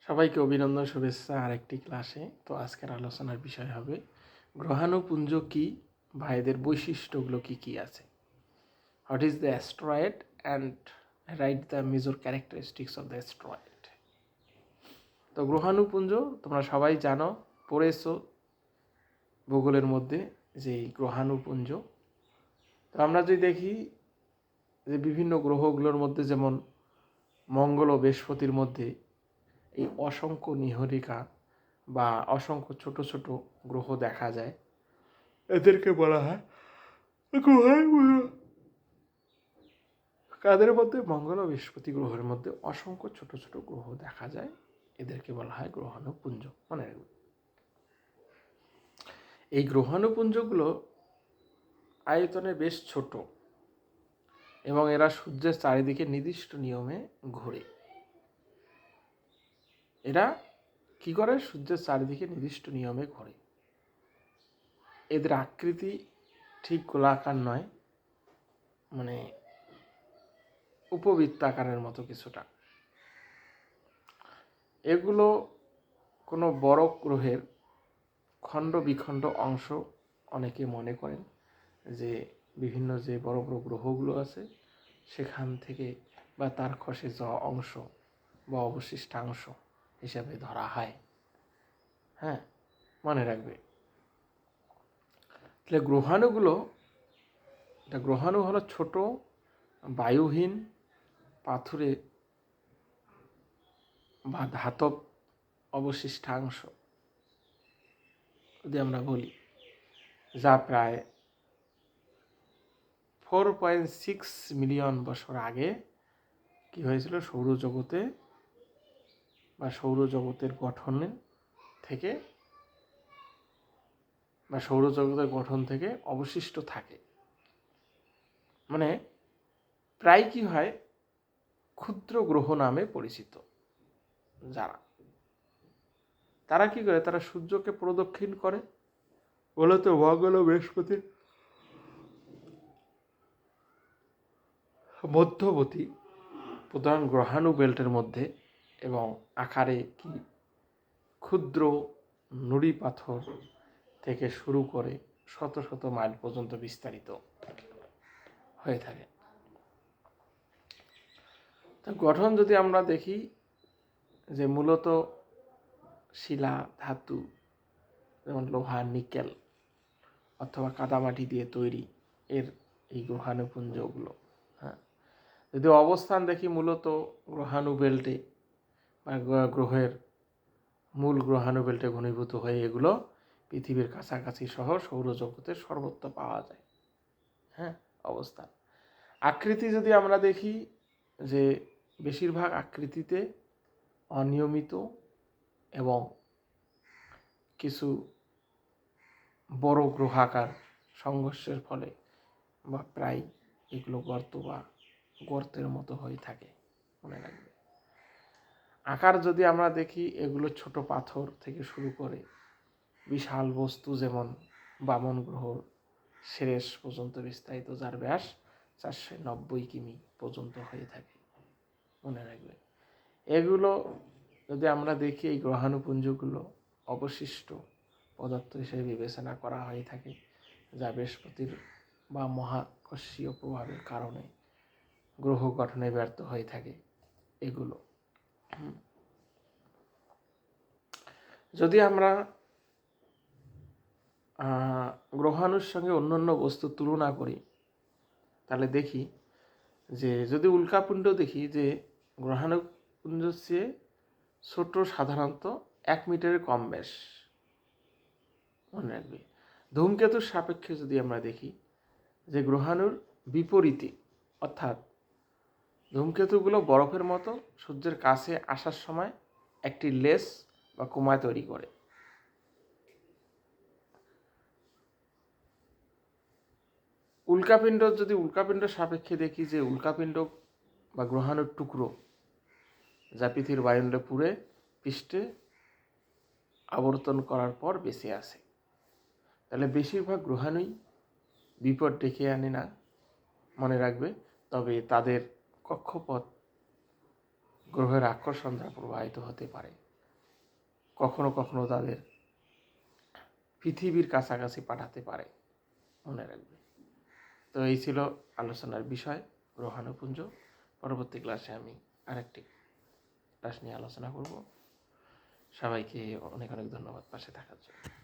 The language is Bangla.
সবাইকে অভিনন্দন, শুভেচ্ছা আরেকটি ক্লাসে। তো আজকের আলোচনার বিষয় হবে গ্রহাণুপুঞ্জ কি বা এদের বৈশিষ্ট্যগুলো কি কি আছে। What is the asteroid and write the major characteristics of the asteroid. তো গ্রহাণুপুঞ্জ তোমরা সবাই জানো, পড়েছো ভূগোলের মধ্যে যে গ্রহাণুপুঞ্জ। তো আমরা যদি দেখি যে বিভিন্ন গ্রহগুলোর মধ্যে যেমন মঙ্গল ও বৃহস্পতির মধ্যে এই অসংখ্য নীহারিকা বা অসংখ্য ছোট ছোট গ্রহ দেখা যায়, এদেরকে বলা হয় গ্রহাণুপুঞ্জ। কাদের মধ্যে? মঙ্গল ও বৃহস্পতি গ্রহের মধ্যে অসংখ্য ছোট ছোট গ্রহ দেখা যায়, এদেরকে বলা হয় গ্রহাণুপুঞ্জ। মনে রাখবে, এই গ্রহাণুপুঞ্জগুলো আয়তনে বেশ ছোট এবং এরা সূর্যের চারিদিকে নির্দিষ্ট নিয়মে ঘোরে। এরা কি করে? সূর্যের চারিদিকে নির্দিষ্ট নিয়মে ঘোরে। এদের আকৃতি ঠিক গোলাকার নয়, মানে উপবৃত্তাকারের মতো কিছুটা। এগুলো কোনো বড় গ্রহের খণ্ড বিখণ্ড অংশ। অনেকে মনে করেন যে বিভিন্ন যে বড় বড় গ্রহগুলো আছে সেখান থেকে বা তার খসে যাওয়া অংশ বা অবশিষ্টাংশ হিসাবে ধরা হয়। হ্যাঁ, মনে রাখবে। তাহলে গ্রহাণু হলো ছোট বায়ুহীন পাথুরে বা ধাতব অবশিষ্টাংশ যদি আমরা বলি, যা প্রায় 4.6 মিলিয়ন বছর আগে কি হয়েছিল সৌরজগতে বা সৌরজগতের গঠনের থেকে বা সৌরজগতের গঠন থেকে অবশিষ্ট থাকে। মানে প্রায় কি হয়, ক্ষুদ্র গ্রহ নামে পরিচিত যারা, তারা কি করে? তারা সূর্যকে প্রদক্ষিণ করে। বলতো মঙ্গল ও বৃহস্পতির মধ্যবর্তী প্রধান গ্রহাণু বেল্টের মধ্যে এবং আকারে কি ক্ষুদ্র নুড়ি পাথর থেকে শুরু করে শত শত মাইল পর্যন্ত বিস্তারিত হয়ে থাকে। তো গঠন যদি আমরা দেখি যে মূলত শিলা ধাতু যেমন লোহা, নিকেল অথবা কাদামাটি দিয়ে তৈরি এর এই গ্রহাণুপুঞ্জগুলো। হ্যাঁ, যদি অবস্থান দেখি মূলত গ্রহাণু বেল্টে বা গ্রহের মূল গ্রহাণু বেল্টে ঘনীভূত হয়ে এগুলো পৃথিবীর কাছাকাছি সহ সৌরজগতের সর্বত্র পাওয়া যায়। হ্যাঁ, অবস্থান। আকৃতি যদি আমরা দেখি যে বেশিরভাগ আকৃতিতে অনিয়মিত এবং কিছু বড় গ্রহাকার সংঘর্ষের ফলে বা প্রায় এগুলো গর্ত বা গর্তের মতো হয়ে থাকে। মনে রাখবে, আকার যদি আমরা দেখি এগুলো ছোট পাথর থেকে শুরু করে বিশাল বস্তু যেমন বামন গ্রহ সেরেস পর্যন্ত বিস্তারিত, যার ব্যাস 490 কিমি পর্যন্ত হয়ে থাকে। মনে রাখবে, এগুলো যদি আমরা দেখি এই গ্রহাণুপুঞ্জগুলো অবশিষ্ট পদার্থ হিসেবে বিবেচনা করা হয়ে থাকে, যা বৃহস্পতির বা মহাকর্ষীয় প্রভাবের কারণে গ্রহ গঠনে ব্যর্থ হয়ে থাকে। এগুলো যদি আমরা গ্রহাণুর সঙ্গে অন্যান্য বস্তু তুলনা করি তাহলে দেখি যে যদি উল্কাপিণ্ড দেখি যে গ্রহাণুপুঞ্জের চেয়ে ছোট, সাধারণত 1 মিটারের কম ব্যাস। মনে রাখবে, ধূমকেতুর সাপেক্ষে যদি আমরা দেখি যে গ্রহাণুর বিপরীতে, অর্থাৎ ধূমকেতুগুলো বরফের মতো সূর্যের কাছে আসার সময় একটি লেস বা কোমা তৈরি করে। উল্কাপিণ্ড সাপেক্ষে দেখি যে উল্কাপিণ্ড বা গ্রহাণুর টুকরো যা পৃথিবীর বায়ুমণ্ডলে পুড়ে পৃষ্ঠে আবর্তন করার পর বেঁচে আসে। তাহলে বেশিরভাগ গ্রহাণুই বিপদ ডেকে আনে না। মনে রাখবে, তবে তাদের কক্ষপথ গ্রহের আকর্ষণ দ্বারা প্রবাহিত হতে পারে। কখনো কখনো তাদের পৃথিবীর কাছাকাছি পাঠাতে পারে, মনে রাখবে। তো এই ছিল আলোচনার বিষয়, গ্রহাণুপুঞ্জ। পরবর্তী ক্লাসে আমি আরেকটি ক্লাস নিয়ে আলোচনা করব। সবাইকে অনেক অনেক ধন্যবাদ পাশে থাকার জন্য।